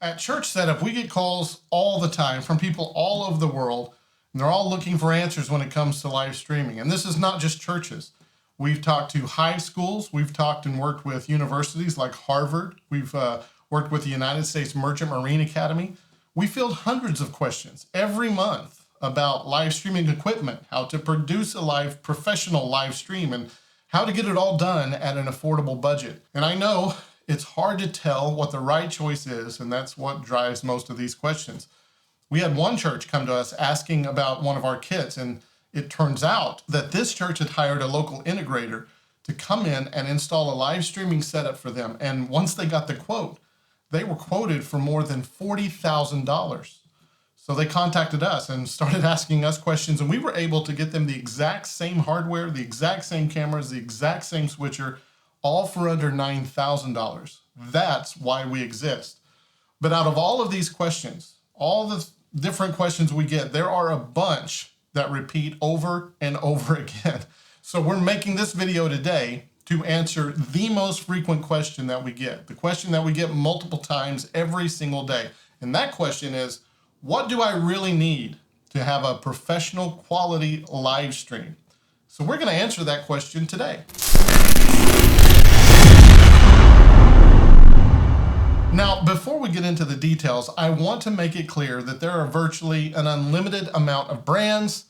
At Church Setup, we get calls all the time from people all over the world, and they're all looking for answers when it comes to live streaming. And this is not just churches. We've talked to high schools. We've talked and worked with universities like Harvard. We've worked with the United States Merchant Marine Academy. We field hundreds of questions every month about live streaming equipment, how to produce a professional live stream, and how to get it all done at an affordable budget. And I know it's hard to tell what the right choice is, and that's what drives most of these questions. We had one church come to us asking about one of our kits, and it turns out that this church had hired a local integrator to come in and install a live streaming setup for them. And once they got the quote, they were quoted for more than $40,000. So they contacted us and started asking us questions, and we were able to get them the exact same hardware, the exact same cameras, the exact same switcher, all for under $9,000. That's why we exist. But out of all of these questions, all the different questions we get, there are a bunch that repeat over and over again. So we're making this video today to answer the most frequent question that we get, the question that we get multiple times every single day. And that question is, what do I really need to have a professional quality live stream? So we're going to answer that question today. Now, before we get into the details, I want to make it clear that there are virtually an unlimited amount of brands,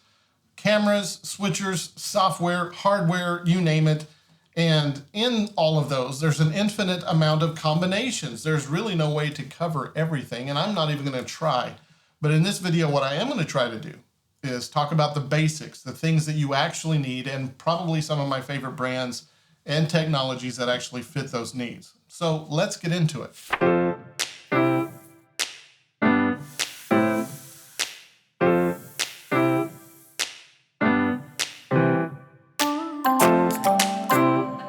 cameras, switchers, software, hardware, you name it. And in all of those, there's an infinite amount of combinations. There's really no way to cover everything, and I'm not even going to try. But in this video, what I am going to try to do is talk about the basics, the things that you actually need, and probably some of my favorite brands and technologies that actually fit those needs. So let's get into it.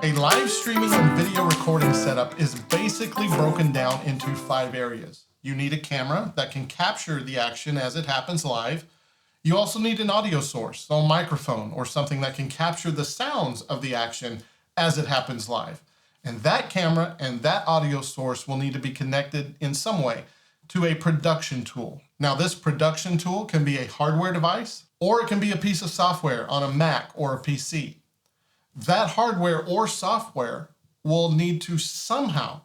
A live streaming and video recording setup is basically broken down into 5 areas. You need a camera that can capture the action as it happens live. You also need an audio source, so a microphone or something that can capture the sounds of the action as it happens live. And that camera and that audio source will need to be connected in some way to a production tool. Now, this production tool can be a hardware device, or it can be a piece of software on a Mac or a PC. That hardware or software will need to somehow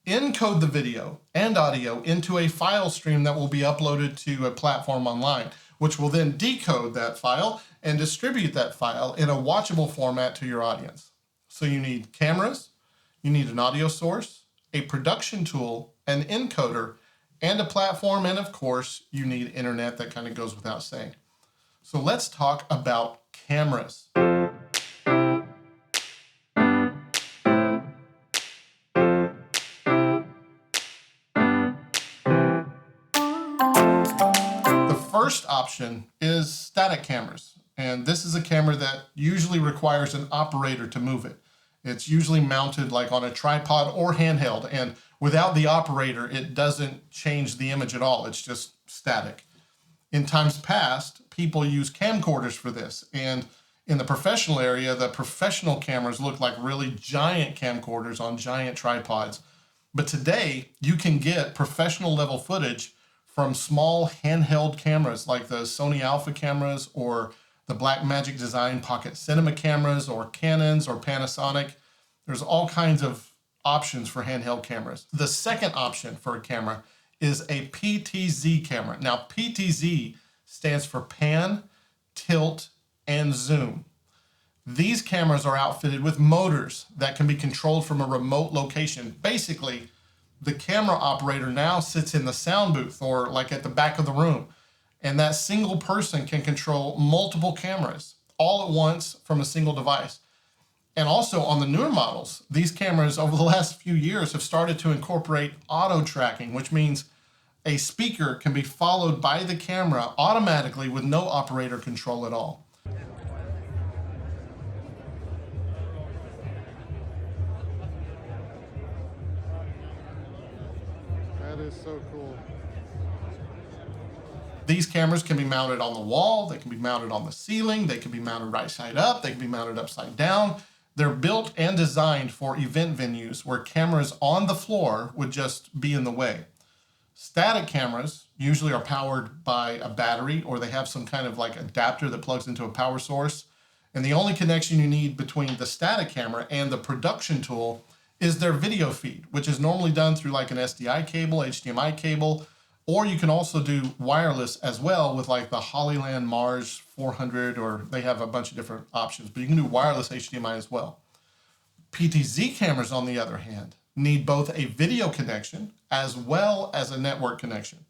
encode the video and audio into a file stream that will be uploaded to a platform online, which will then decode that file and distribute that file in a watchable format to your audience. So you need cameras, you need an audio source, a production tool, an encoder, and a platform, and of course, you need internet. That kind of goes without saying. So let's talk about cameras. First option is static cameras, and this is a camera that usually requires an operator to move it. It's usually mounted like on a tripod or handheld, and without the operator, it doesn't change the image at all. It's just static. In times past, people use camcorders for this, and in the professional area, the professional cameras look like really giant camcorders on giant tripods. But today, you can get professional level footage from small handheld cameras like the Sony Alpha cameras or the Blackmagic Design Pocket Cinema cameras or Canons or Panasonic. There's all kinds of options for handheld cameras. The second option for a camera is a PTZ camera. Now, PTZ stands for pan, tilt, and zoom. These cameras are outfitted with motors that can be controlled from a remote location. Basically, the camera operator now sits in the sound booth or like at the back of the room, and that single person can control multiple cameras all at once from a single device. And also on the newer models, these cameras over the last few years have started to incorporate auto tracking, which means a speaker can be followed by the camera automatically with no operator control at all. That is so cool. These cameras can be mounted on the wall, they can be mounted on the ceiling, they can be mounted right side up, they can be mounted upside down. They're built and designed for event venues where cameras on the floor would just be in the way. Static cameras usually are powered by a battery, or they have some kind of like adapter that plugs into a power source. And the only connection you need between the static camera and the production tool is their video feed, which is normally done through like an SDI cable, HDMI cable, or you can also do wireless as well with like the Hollyland Mars 400, or they have a bunch of different options, but you can do wireless HDMI as well. PTZ cameras, on the other hand, need both a video connection as well as a network connection.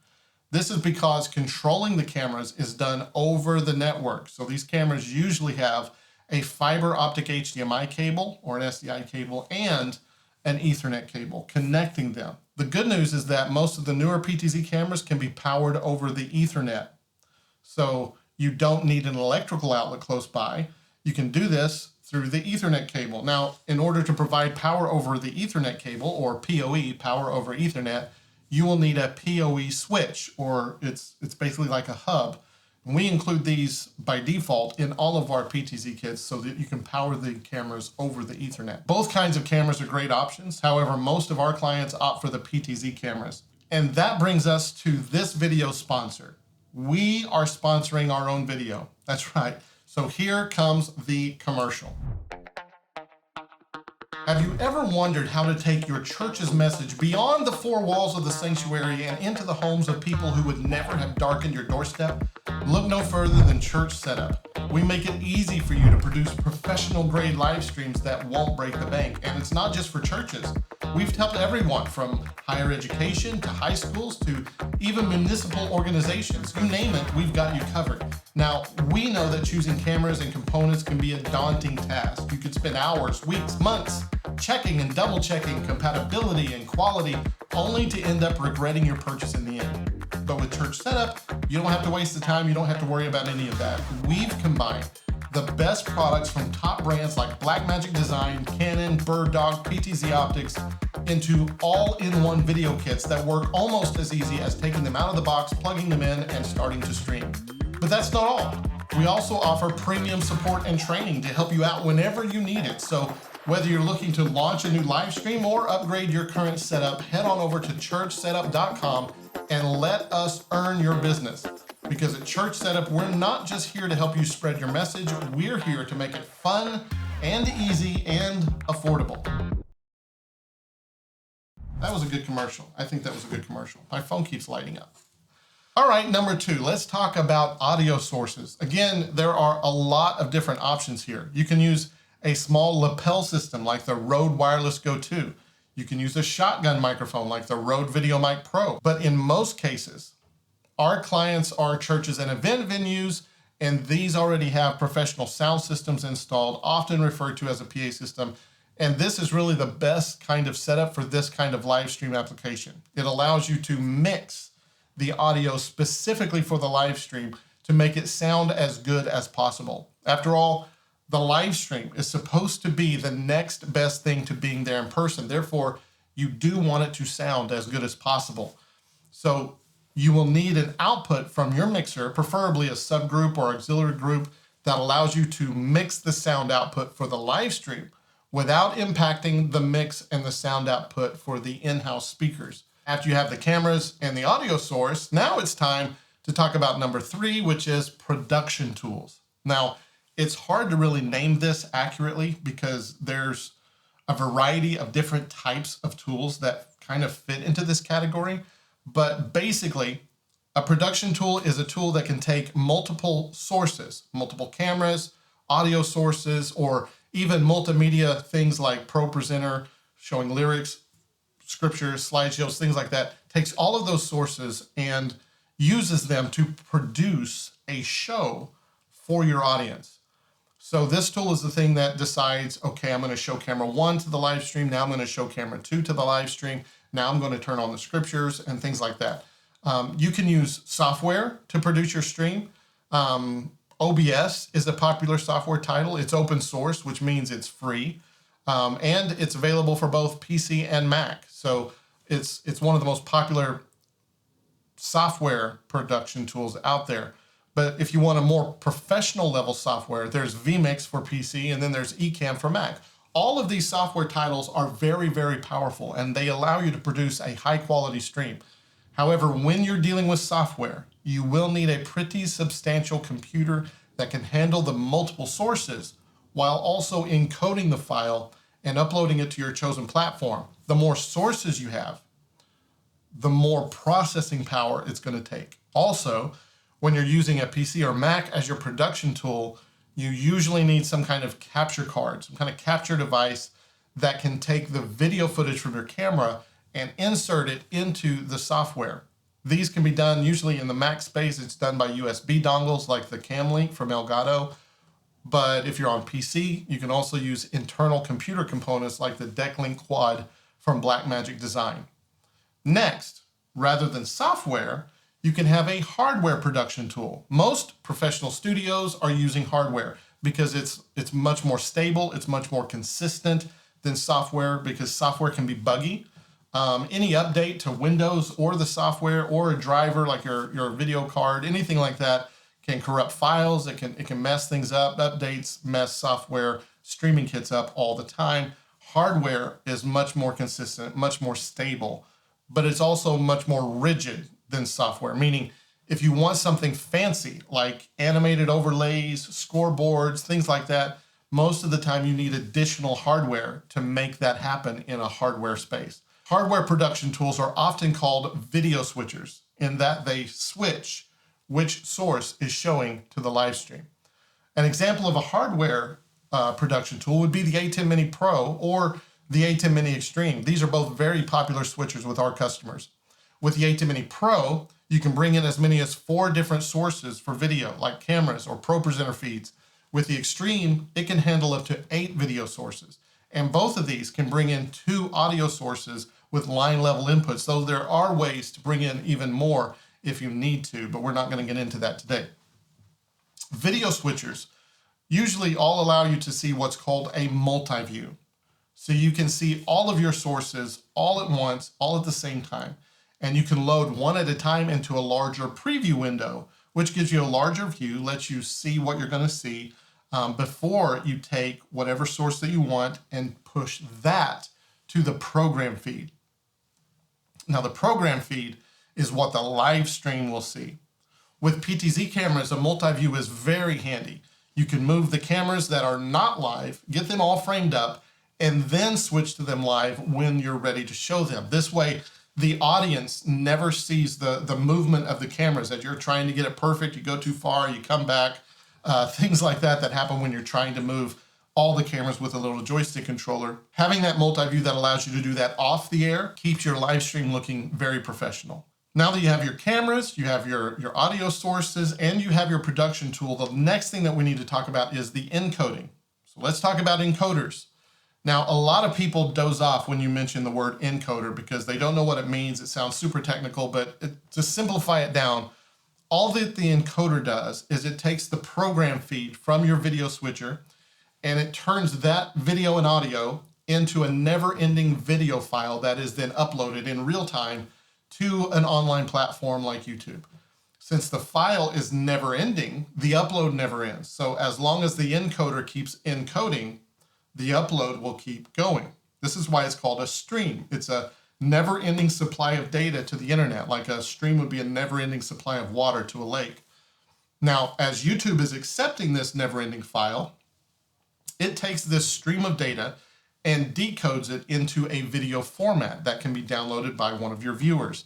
This is because controlling the cameras is done over the network. So these cameras usually have a fiber optic HDMI cable or an SDI cable and an Ethernet cable connecting them. The good news is that most of the newer PTZ cameras can be powered over the Ethernet. So you don't need an electrical outlet close by. You can do this through the Ethernet cable. Now, in order to provide power over the Ethernet cable, or PoE, power over Ethernet, you will need a PoE switch, or it's basically like a hub. And we include these by default in all of our PTZ kits so that you can power the cameras over the Ethernet. Both kinds of cameras are great options. However, most of our clients opt for the PTZ cameras. And that brings us to this video sponsor. We are sponsoring our own video. That's right. So here comes the commercial. Have you ever wondered how to take your church's message beyond the four walls of the sanctuary and into the homes of people who would never have darkened your doorstep? Look no further than Church Setup. We make it easy for you to produce professional grade live streams that won't break the bank. And it's not just for churches. We've helped everyone from higher education to high schools to even municipal organizations. You name it, we've got you covered. Now, we know that choosing cameras and components can be a daunting task. You could spend hours, weeks, months checking and double checking compatibility and quality, only to end up regretting your purchase in the end. But with Church Setup, you don't have to waste the time. You don't have to worry about any of that. We've combined the best products from top brands like Blackmagic Design, Canon, Bird Dog, PTZ Optics into all-in-one video kits that work almost as easy as taking them out of the box, plugging them in, and starting to stream. But that's not all. We also offer premium support and training to help you out whenever you need it. So whether you're looking to launch a new live stream or upgrade your current setup, head on over to ChurchSetup.com and let us earn your business. Because at Church Setup, we're not just here to help you spread your message, we're here to make it fun and easy and affordable. That was a good commercial. I think that was a good commercial. My phone keeps lighting up. All right, number 2, let's talk about audio sources. Again, there are a lot of different options here. You can use a small lapel system like the Rode Wireless Go 2. You can use a shotgun microphone like the Rode VideoMic Pro. But in most cases, our clients are churches and event venues, and these already have professional sound systems installed, often referred to as a PA system. And this is really the best kind of setup for this kind of live stream application. It allows you to mix the audio specifically for the live stream to make it sound as good as possible. After all, the live stream is supposed to be the next best thing to being there in person. Therefore, you do want it to sound as good as possible. So you will need an output from your mixer, preferably a subgroup or auxiliary group that allows you to mix the sound output for the live stream without impacting the mix and the sound output for the in-house speakers. After you have the cameras and the audio source, now it's time to talk about number 3, which is production tools. Now, it's hard to really name this accurately because there's a variety of different types of tools that kind of fit into this category. But basically, a production tool is a tool that can take multiple sources, multiple cameras, audio sources, or even multimedia things like ProPresenter, showing lyrics, scriptures, slideshows, things like that, takes all of those sources and uses them to produce a show for your audience. So this tool is the thing that decides, okay, I'm going to show camera 1 to the live stream. Now I'm going to show camera 2 to the live stream. Now I'm going to turn on the scriptures and things like that. You can use software to produce your stream. OBS is a popular software title. It's open source, which means it's free. And it's available for both PC and Mac. So it's one of the most popular software production tools out there. But if you want a more professional level software, there's vMix for PC and then there's Ecamm for Mac. All of these software titles are very, very powerful and they allow you to produce a high quality stream. However, when you're dealing with software, you will need a pretty substantial computer that can handle the multiple sources while also encoding the file and uploading it to your chosen platform. The more sources you have, the more processing power it's going to take. Also, when you're using a PC or Mac as your production tool, you usually need some kind of capture card, some kind of capture device that can take the video footage from your camera and insert it into the software. These can be done usually in the Mac space. It's done by USB dongles like the CamLink from Elgato. But if you're on PC, you can also use internal computer components like the DeckLink Quad from Blackmagic Design. Next, rather than software, you can have a hardware production tool. Most professional studios are using hardware because it's much more stable, it's much more consistent than software because software can be buggy. Any update to Windows or the software or a driver like your video card, anything like that can corrupt files, it can mess things up, updates mess software, streaming kits up all the time. Hardware is much more consistent, much more stable, but it's also much more rigid than software, meaning if you want something fancy like animated overlays, scoreboards, things like that, most of the time you need additional hardware to make that happen in a hardware space. Hardware production tools are often called video switchers in that they switch which source is showing to the live stream. An example of a hardware production tool would be the A10 Mini Pro or the A10 Mini Extreme. These are both very popular switchers with our customers. With the A10 Mini Pro, you can bring in as many as 4 different sources for video, like cameras or ProPresenter feeds. With the Extreme, it can handle up to 8 video sources. And both of these can bring in 2 audio sources with line level inputs, though there are ways to bring in even more if you need to, but we're not going to get into that today. Video switchers usually all allow you to see what's called a multi-view. So you can see all of your sources all at once, all at the same time. And you can load one at a time into a larger preview window, which gives you a larger view, lets you see what you're going to see before you take whatever source that you want and push that to the program feed. Now, the program feed is what the live stream will see. With PTZ cameras, a multi-view is very handy. You can move the cameras that are not live, get them all framed up, and then switch to them live when you're ready to show them. This way, the audience never sees the movement of the cameras. As you're trying to get it perfect, you go too far, you come back, things like that happen when you're trying to move all the cameras with a little joystick controller. Having that multi-view that allows you to do that off the air keeps your live stream looking very professional. Now that you have your cameras, you have your audio sources, and you have your production tool, the next thing that we need to talk about is the encoding. So let's talk about encoders. Now, a lot of people doze off when you mention the word encoder because they don't know what it means. It sounds super technical, but to simplify it down, all that the encoder does is it takes the program feed from your video switcher and it turns that video and audio into a never-ending video file that is then uploaded in real time to an online platform like YouTube. Since the file is never ending, the upload never ends. So as long as the encoder keeps encoding, the upload will keep going. This is why it's called a stream. It's a never-ending supply of data to the internet, like a stream would be a never-ending supply of water to a lake. Now, as YouTube is accepting this never-ending file, it takes this stream of data and decodes it into a video format that can be downloaded by one of your viewers.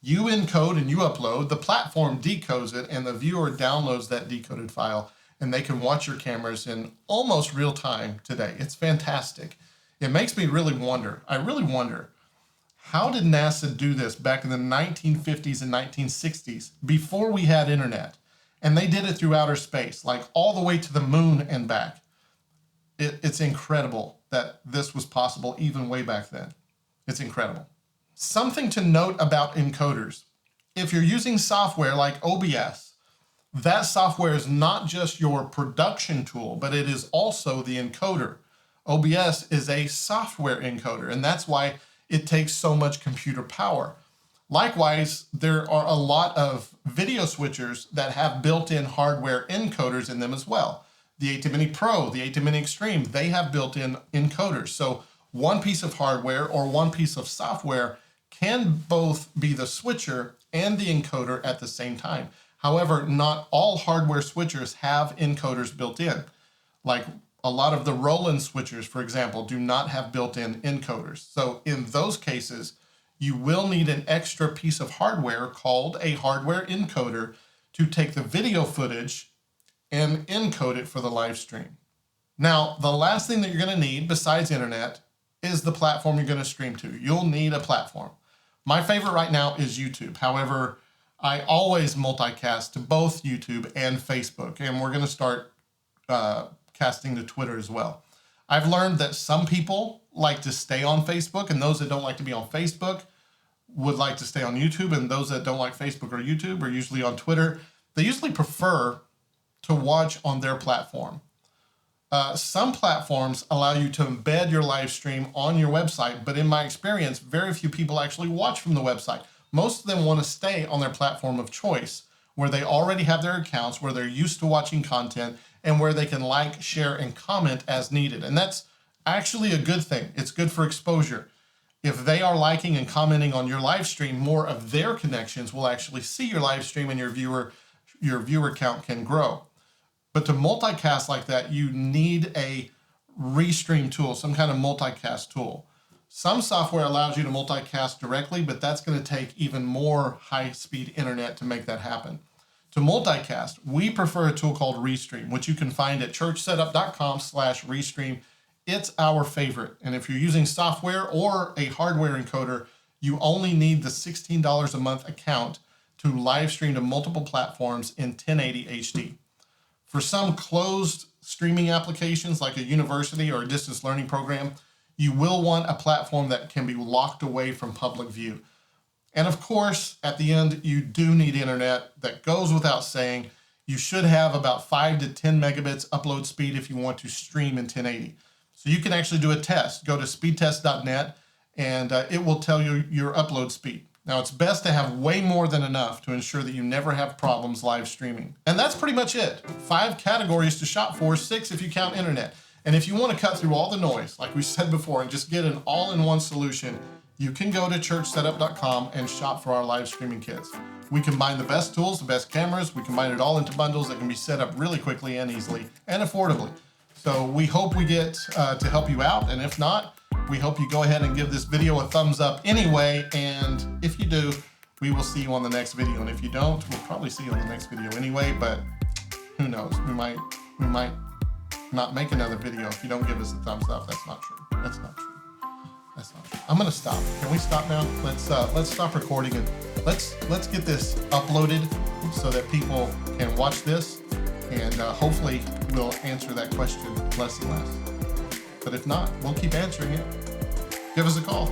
You encode and you upload, the platform decodes it, and the viewer downloads that decoded file, and they can watch your cameras in almost real time today. It's fantastic. It makes me really wonder, I really wonder, how did NASA do this back in the 1950s and 1960s before we had internet? And they did it through outer space, like all the way to the moon and back. It's incredible that this was possible even way back then. It's incredible. Something to note about encoders. If you're using software like OBS, that software is not just your production tool, but it is also the encoder. OBS is a software encoder, and that's why it takes so much computer power. Likewise, there are a lot of video switchers that have built-in hardware encoders in them as well. The A10 Mini Pro, the A10 Mini Extreme, they have built-in encoders. So one piece of hardware or one piece of software can both be the switcher and the encoder at the same time. However, not all hardware switchers have encoders built in. Like a lot of the Roland switchers, for example, do not have built-in encoders. So in those cases, you will need an extra piece of hardware called a hardware encoder to take the video footage and encode it for the live stream. Now, the last thing that you're going to need besides internet is the platform you're going to stream to. You'll need a platform. My favorite right now is YouTube. However, I always multicast to both YouTube and Facebook, and we're going to start casting to Twitter as well. I've learned that some people like to stay on Facebook, and those that don't like to be on Facebook would like to stay on YouTube, and those that don't like Facebook or YouTube are usually on Twitter. They usually prefer to watch on their platform. Some platforms allow you to embed your live stream on your website, but in my experience, very few people actually watch from the website. Most of them want to stay on their platform of choice, where they already have their accounts, where they're used to watching content, and where they can like, share, and comment as needed. And that's actually a good thing. It's good for exposure. If they are liking and commenting on your live stream, more of their connections will actually see your live stream, and your viewer count can grow. But to multicast like that, you need a restream tool, some kind of multicast tool. Some software allows you to multicast directly, but that's going to take even more high-speed internet to make that happen. To multicast, we prefer a tool called Restream, which you can find at churchsetup.com/restream. It's our favorite. And if you're using software or a hardware encoder, you only need the $16 a month account to live stream to multiple platforms in 1080 HD. For some closed streaming applications like a university or a distance learning program, you will want a platform that can be locked away from public view. And of course, at the end, you do need internet. That goes without saying. You should have about 5 to 10 megabits upload speed if you want to stream in 1080. So you can actually do a test. Go to speedtest.net and it will tell you your upload speed. Now, it's best to have way more than enough to ensure that you never have problems live streaming. And that's pretty much it. 5 categories to shop for, 6 if you count internet. And if you want to cut through all the noise, like we said before, and just get an all-in-one solution, you can go to churchsetup.com and shop for our live streaming kits. We combine the best tools, the best cameras. We combine it all into bundles that can be set up really quickly and easily and affordably. So we hope we get to help you out. And if not, we hope you go ahead and give this video a thumbs up anyway. And if you do, we will see you on the next video. And if you don't, we'll probably see you on the next video anyway, but who knows? We might not make another video if you don't give us a thumbs up. That's not true. That's not true. That's not true. I'm gonna stop. Can we stop now? Let's stop recording and let's get this uploaded so that people can watch this, and hopefully we'll answer that question less and less. But if not, we'll keep answering it. Give us a call.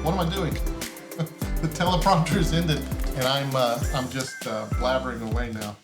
What am I doing? The teleprompter is ended, and I'm just blabbering away now.